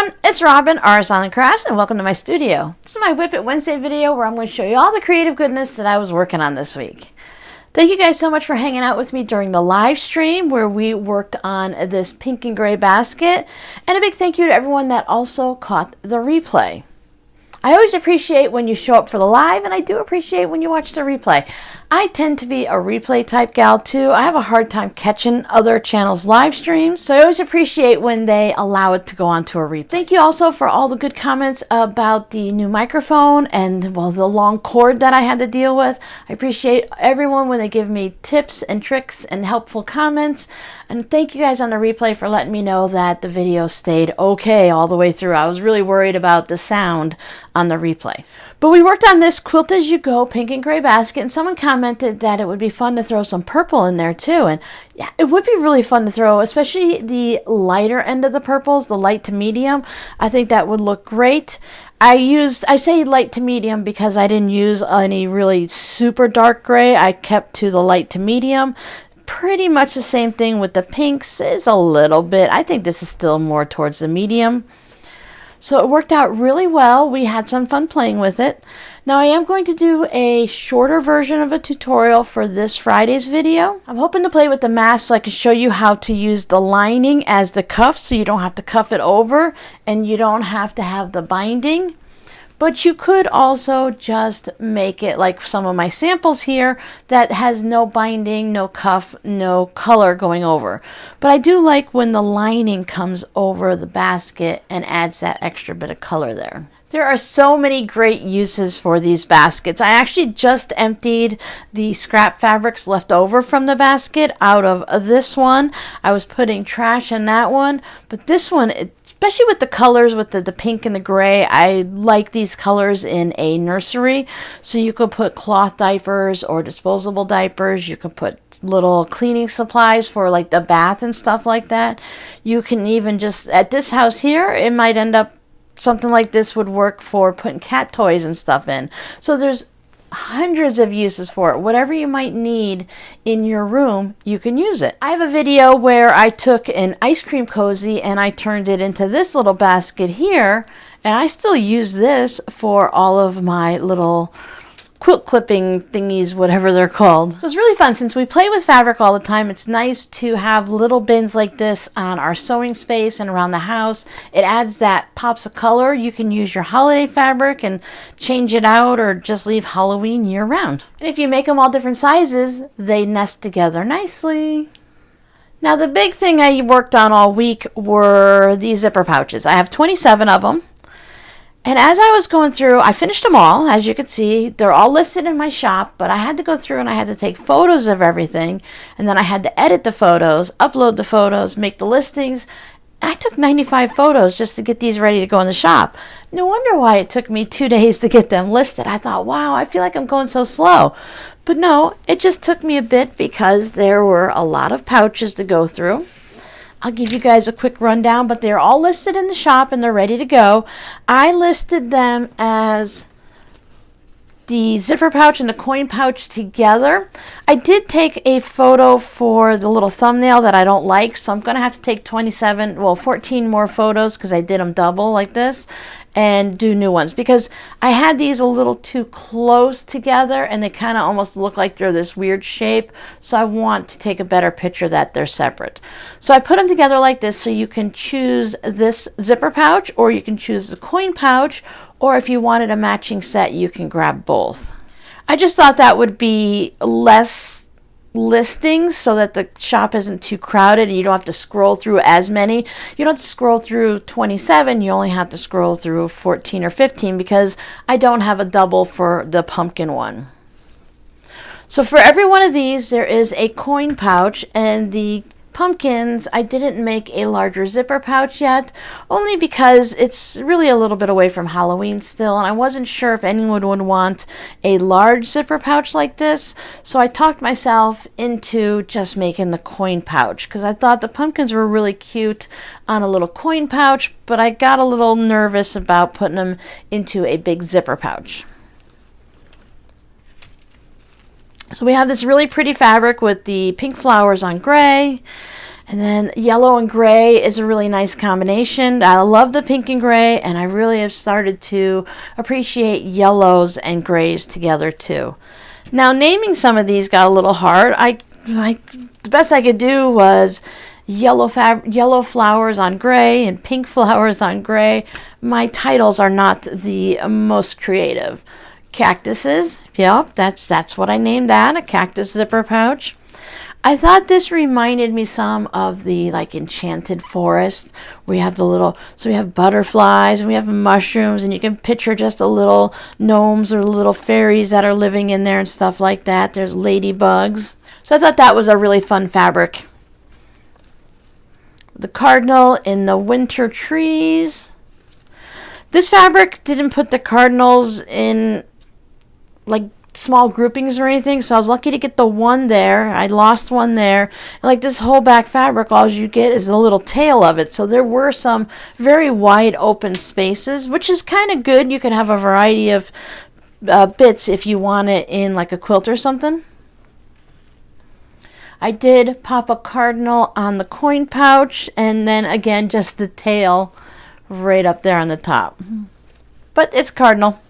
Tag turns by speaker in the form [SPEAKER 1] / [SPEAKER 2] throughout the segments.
[SPEAKER 1] everyone, it's Robin, Artist Island Crafts, and welcome to my studio. This is my Whip It Wednesday video where I'm going to show you all the creative goodness that I was working on this week. Thank you guys so much for hanging out with me during the live stream where we worked on this pink and gray basket. And a big thank you to everyone that also caught the replay. I always appreciate when you show up for the live, and I do appreciate when you watch the replay. I tend to be a replay type gal too. I have a hard time catching other channels' live streams, so I always appreciate when they allow it to go onto a replay. Thank you also for all the good comments about the new microphone and, well, the long cord that I had to deal with. I appreciate everyone when they give me tips and tricks and helpful comments. And thank you guys on the replay for letting me know that the video stayed okay all the way through. I was really worried about the sound on the replay. But we worked on this Quilt As You Go pink and gray basket, and someone commented that it would be fun to throw some purple in there too. And yeah, it would be really fun to throw, especially the lighter end of the purples, the light to medium. I think that would look great. I say light to medium because I didn't use any really super dark gray. I kept to the light to medium. Pretty much the same thing with the pinks. Is a little bit. I think this is still more towards the medium. So it worked out really well. We had some fun playing with it. Now I am going to do a shorter version of a tutorial for this Friday's video. I'm hoping to play with the mask so I can show you how to use the lining as the cuff so you don't have to cuff it over and you don't have to have the binding. But you could also just make it like some of my samples here that has no binding, no cuff, no color going over. But I do like when the lining comes over the basket and adds that extra bit of color there. There are so many great uses for these baskets. I actually just emptied the scrap fabrics left over from the basket out of this one. I was putting trash in that one, but this one, especially with the colors, with the pink and the gray, I like these colors in a nursery. So you could put cloth diapers or disposable diapers. You can put little cleaning supplies for like the bath and stuff like that. You can even just, at this house here, it might end up something like this would work for putting cat toys and stuff in. So there's hundreds of uses for it. Whatever you might need in your room, you can use it. I have a video where I took an ice cream cozy and I turned it into this little basket here, and I still use this for all of my little quilt clipping thingies, whatever they're called. So it's really fun. Since we play with fabric all the time, it's nice to have little bins like this on our sewing space and around the house. It adds that pops of color. You can use your holiday fabric and change it out or just leave Halloween year round. And if you make them all different sizes, they nest together nicely. Now the big thing I worked on all week were these zipper pouches. I have 27 of them. And as I was going through, I finished them all. As you can see, they're all listed in my shop, but I had to go through and I had to take photos of everything, and then I had to edit the photos, upload the photos, make the listings. I took 95 photos just to get these ready to go in the shop. No wonder why it took me 2 days to get them listed. I thought, wow, I feel like I'm going so slow. But no, it just took me a bit because there were a lot of pouches to go through. I'll give you guys a quick rundown, but they're all listed in the shop and they're ready to go. I listed them as the zipper pouch and the coin pouch together. I did take a photo for the little thumbnail that I don't like, so I'm going to have to take 14 more photos because I did them double like this and do new ones because I had these a little too close together and they kind of almost look like they're this weird shape, so I want to take a better picture that they're separate. So I put them together like this, so you can choose this zipper pouch or you can choose the coin pouch, or if you wanted a matching set you can grab both. I just thought that would be less listings so that the shop isn't too crowded and you don't have to scroll through as many. You don't have to scroll through 27, you only have to scroll through 14 or 15 because I don't have a double for the pumpkin one. So for every one of these there is a coin pouch, and the pumpkins, I didn't make a larger zipper pouch yet, only because it's really a little bit away from Halloween still, and I wasn't sure if anyone would want a large zipper pouch like this, so I talked myself into just making the coin pouch, because I thought the pumpkins were really cute on a little coin pouch, but I got a little nervous about putting them into a big zipper pouch. So we have this really pretty fabric with the pink flowers on gray, And then yellow and gray is a really nice combination. I love the pink and gray, and I really have started to appreciate yellows and grays together too. Now, naming some of these got a little hard. The best I could do was yellow flowers on gray and pink flowers on gray. My titles are not the most creative. Cactuses, yep, that's what I named that, a cactus zipper pouch. I thought this reminded me some of the like enchanted forest where you have so we have butterflies and we have mushrooms, and you can picture just a little gnomes or little fairies that are living in there and stuff like that. There's ladybugs. So I thought that was a really fun fabric. The cardinal in the winter trees. This fabric didn't put the cardinals in like small groupings or anything, so I was lucky to get the one there. I lost one there, and like this whole back fabric, all you get is a little tail of it, so there were some very wide open spaces, which is kind of good. You can have a variety of bits if you want it in like a quilt or something. I did pop a cardinal on the coin pouch, and then again just the tail right up there on the top, but it's cardinal.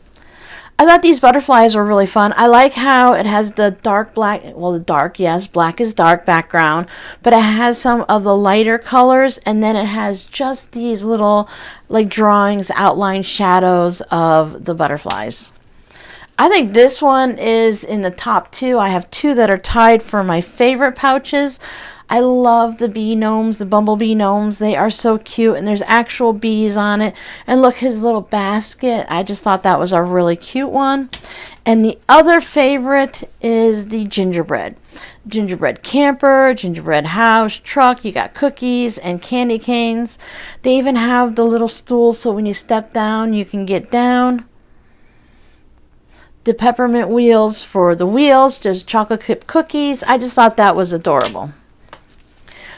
[SPEAKER 1] I thought these butterflies were really fun. I like how it has the dark black, well, the dark, yes, black is dark background, but it has some of the lighter colors, and then it has just these little like drawings, outline shadows of the butterflies. I think this one is in the top two. I have two that are tied for my favorite pouches. I love the bee gnomes, the bumblebee gnomes. They are so cute, and there's actual bees on it. And look, his little basket. I just thought that was a really cute one. And the other favorite is the gingerbread. Gingerbread camper, gingerbread house, truck. You got cookies and candy canes. They even have the little stool so when you step down, you can get down. The peppermint wheels for the wheels, just chocolate chip cookies. I just thought that was adorable.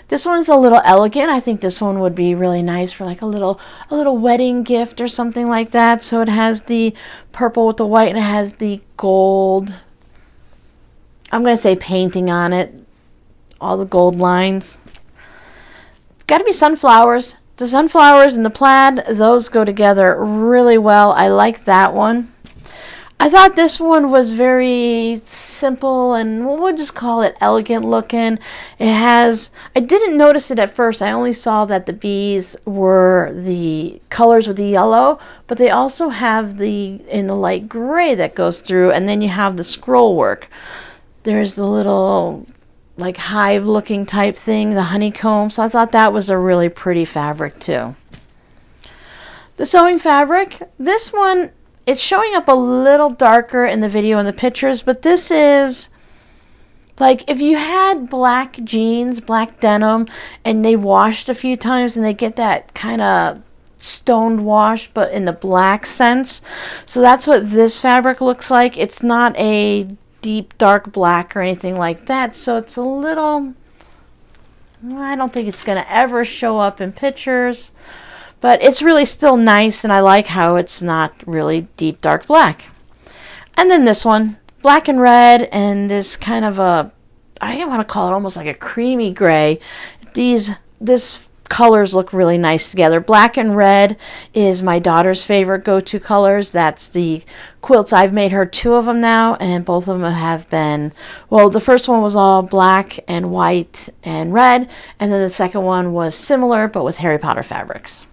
[SPEAKER 1] This one's a little elegant. I think this one would be really nice for like a little wedding gift or something like that. So it has the purple with the white, and it has the gold, I'm going to say painting on it. All the gold lines. Got to be sunflowers. The sunflowers and the plaid, those go together really well. I like that one. I thought this one was very simple and we'll just call it elegant looking. I didn't notice it at first. I only saw that the bees were the colors with the yellow, but they also have in the light gray that goes through, and then you have the scroll work. There's the little like hive looking type thing, the honeycomb. So I thought that was a really pretty fabric too. The sewing fabric, this one, it's showing up a little darker in the video and the pictures, but this is like if you had black jeans, black denim, and they washed a few times and they get that kind of stoned wash, but in the black sense. So that's what this fabric looks like. It's not a deep dark black or anything like that, so it's a little, I don't think it's going to ever show up in pictures. But it's really still nice, and I like how it's not really deep, dark black. And then this one, black and red, and this kind of I want to call it almost like a creamy gray. This colors look really nice together. Black and red is my daughter's favorite go-to colors. That's the quilts. I've made her 2 of them now, and both of them have been, well, the first one was all black and white and red, and then the second one was similar, but with Harry Potter fabrics.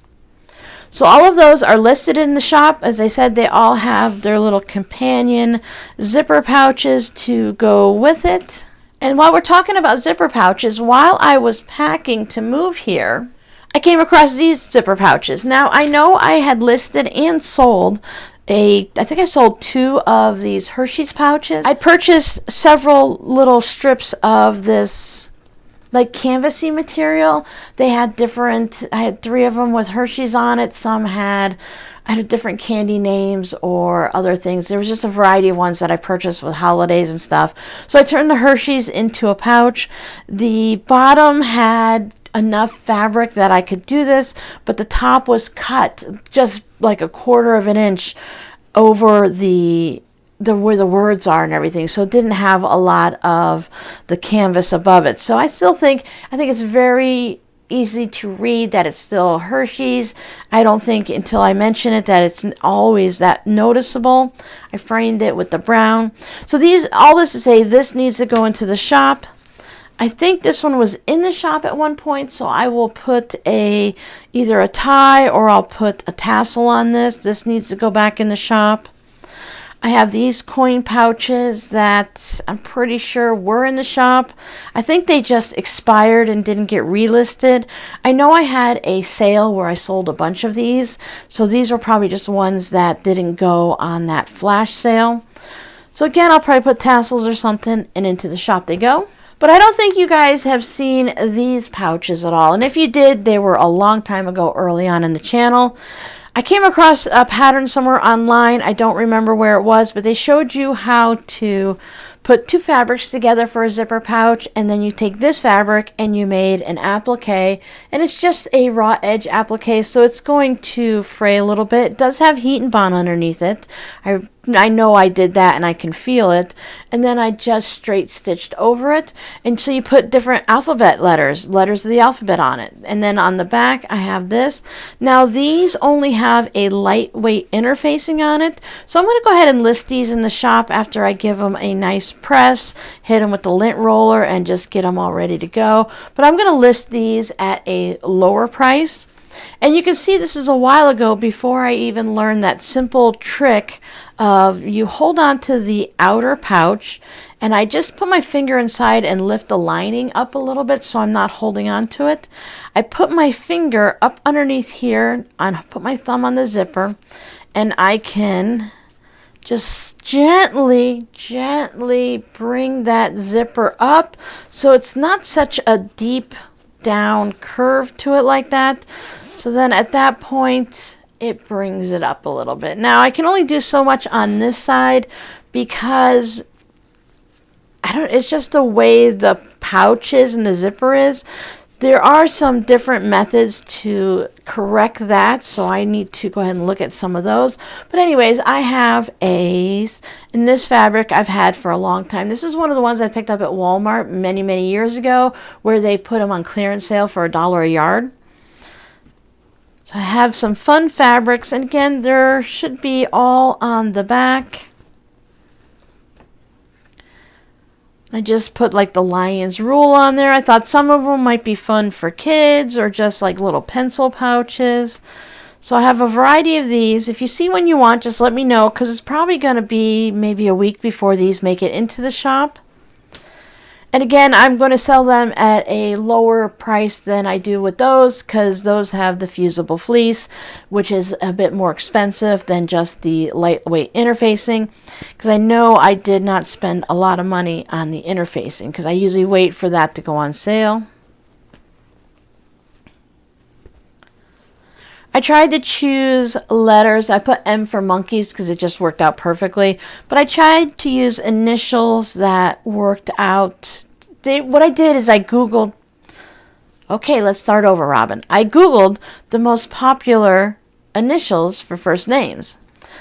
[SPEAKER 1] So all of those are listed in the shop. As I said, they all have their little companion zipper pouches to go with it. And while we're talking about zipper pouches, while I was packing to move here, I came across these zipper pouches. Now, I know I had listed and sold I think I sold 2 of these Hershey's pouches. I purchased several little strips of this like canvasy material. They had I had 3 of them with Hershey's on it. Some had different candy names or other things. There was just a variety of ones that I purchased with holidays and stuff. So I turned the Hershey's into a pouch. The bottom had enough fabric that I could do this, but the top was cut just like 1/4 of an inch over the where the words are and everything, so it didn't have a lot of the canvas above it. So I think it's very easy to read that it's still Hershey's. I don't think until I mention it that it's always that noticeable. I framed it with the brown. So all this to say, this needs to go into the shop. I think this one was in the shop at one point, so I will put either a tie or I'll put a tassel on this. This needs to go back in the shop. I have these coin pouches that I'm pretty sure were in the shop. I think they just expired and didn't get relisted. I know I had a sale where I sold a bunch of these, so these were probably just ones that didn't go on that flash sale. So again, I'll probably put tassels or something, and into the shop they go. But I don't think you guys have seen these pouches at all. And if you did, they were a long time ago, early on in the channel. I came across a pattern somewhere online. I don't remember where it was, but they showed you how to put two fabrics together for a zipper pouch, and then you take this fabric and you made an applique, and it's just a raw edge applique, so it's going to fray a little bit. It does have heat and bond underneath it. I know I did that and I can feel it. And then I just straight stitched over it. And so you put different alphabet letters of the alphabet on it. And then on the back I have this. Now these only have a lightweight interfacing on it. So I'm going to go ahead and list these in the shop after I give them a nice press, hit them with the lint roller, and just get them all ready to go. But I'm going to list these at a lower price. And you can see this is a while ago, before I even learned that simple trick of you hold on to the outer pouch, and I just put my finger inside and lift the lining up a little bit so I'm not holding on to it. I put my finger up underneath here, and put my thumb on the zipper, and I can just gently bring that zipper up so it's not such a deep down curve to it like that. So then at that point, it brings it up a little bit. Now I can only do so much on this side because it's just the way the pouch is and the zipper is. There are some different methods to correct that, so I need to go ahead and look at some of those. But anyways, I have in this fabric I've had for a long time. This is one of the ones I picked up at Walmart many years ago, where they put them on clearance sale for $1 a yard. So I have some fun fabrics, and again, there should be all on the back. I just put like the lion's rule on there. I thought some of them might be fun for kids or just like little pencil pouches. So I have a variety of these. If you see one you want, just let me know, because it's probably going to be maybe a week before these make it into the shop. And again, I'm going to sell them at a lower price than I do with those, because those have the fusible fleece, which is a bit more expensive than just the lightweight interfacing, because I know I did not spend a lot of money on the interfacing, because I usually wait for that to go on sale. I tried to choose letters. I put M for monkeys because it just worked out perfectly. But I tried to use initials that worked out. What I did is I Googled. Okay, let's start over, Robin. I Googled the most popular initials for first names.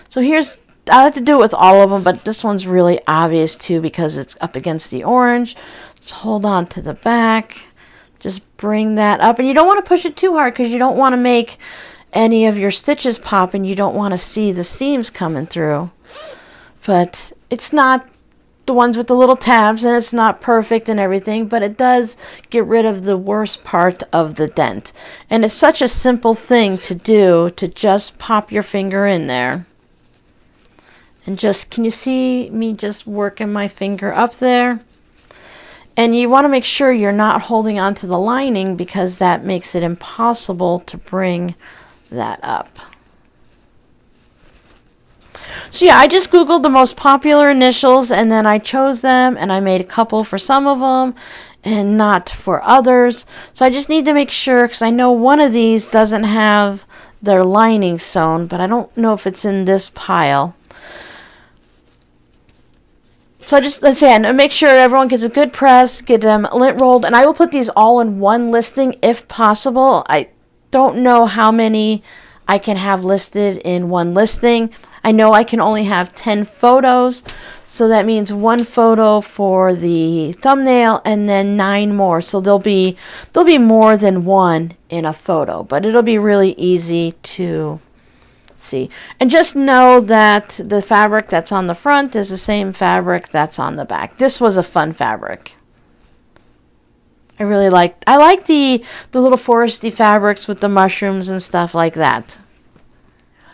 [SPEAKER 1] So I have to do it with all of them, but this one's really obvious too because it's up against the orange. Just hold on to the back. Just bring that up. And you don't want to push it too hard because you don't want to make any of your stitches pop, and you don't want to see the seams coming through. But it's not the ones with the little tabs, and it's not perfect and everything, but it does get rid of the worst part of the dent. And it's such a simple thing to do, to just pop your finger in there. And just, can you see me just working my finger up there? And you want to make sure you're not holding on to the lining, because that makes it impossible to bring that up. So yeah, I just Googled the most popular initials, and then I chose them, and I made a couple for some of them and not for others. So I just need to make sure, because I know one of these doesn't have their lining sewn, but I don't know if it's in this pile. So let's say, and make sure everyone gets a good press, get them lint rolled, and I will put these all in one listing if possible. I don't know how many I can have listed in one listing. I know I can only have 10 photos, so that means one photo for the thumbnail and then 9 more. So there'll be more than one in a photo, but it'll be really easy to see. And just know that the fabric that's on the front is the same fabric that's on the back. This was a fun fabric. I like the little foresty fabrics with the mushrooms and stuff like that.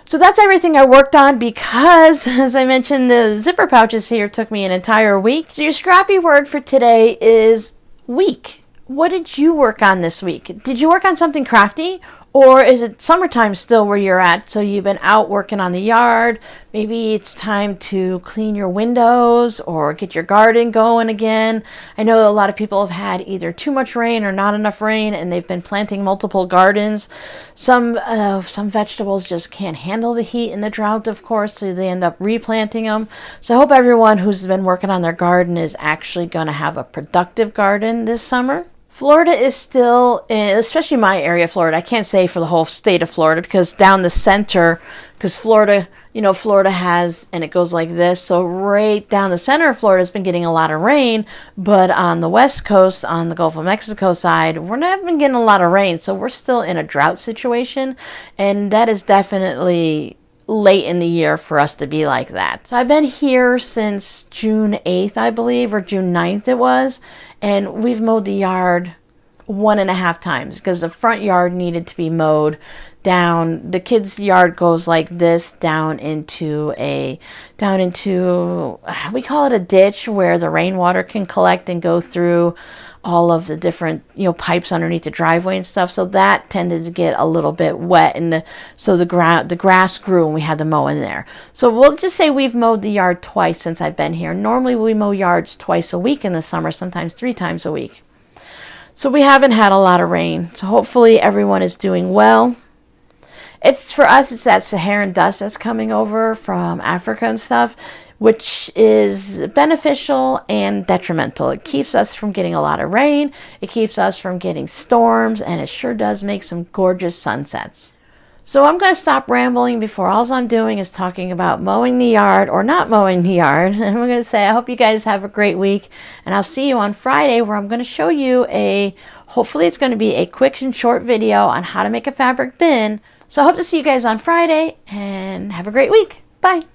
[SPEAKER 1] So that's everything I worked on because, as I mentioned, the zipper pouches here took me an entire week. So your scrappy word for today is week. What did you work on this week? Did you work on something crafty? Or is it summertime still where you're at? So you've been out working on the yard. Maybe it's time to clean your windows or get your garden going again. I know a lot of people have had either too much rain or not enough rain, and they've been planting multiple gardens. Some vegetables just can't handle the heat and the drought, of course, so they end up replanting them. So I hope everyone who's been working on their garden is actually going to have a productive garden this summer. Florida is still, especially my area of Florida, I can't say for the whole state of Florida because down the center, because Florida, Florida has, and it goes like this, so right down the center of Florida has been getting a lot of rain, but on the west coast, on the Gulf of Mexico side, we're not been getting a lot of rain, so we're still in a drought situation, and that is definitely late in the year for us to be like that. So I've been here since June 8th, I believe, or June 9th it was, and we've mowed the yard 1.5 times because the front yard needed to be mowed down. The kids' yard goes like this down into we call it a ditch where the rainwater can collect and go through all of the different pipes underneath the driveway and stuff. So that tended to get a little bit wet, and so the grass grew and we had to mow in there. So we'll just say we've mowed the yard twice since I've been here. Normally we mow yards twice a week in the summer, sometimes 3 times a week. So we haven't had a lot of rain. So hopefully everyone is doing well. For us, it's that Saharan dust that's coming over from Africa and stuff, which is beneficial and detrimental. It keeps us from getting a lot of rain, it keeps us from getting storms, and it sure does make some gorgeous sunsets. So I'm going to stop rambling before all I'm doing is talking about mowing the yard or not mowing the yard. And I'm going to say I hope you guys have a great week, and I'll see you on Friday where I'm going to show you hopefully it's going to be a quick and short video on how to make a fabric bin. So I hope to see you guys on Friday, and have a great week. Bye.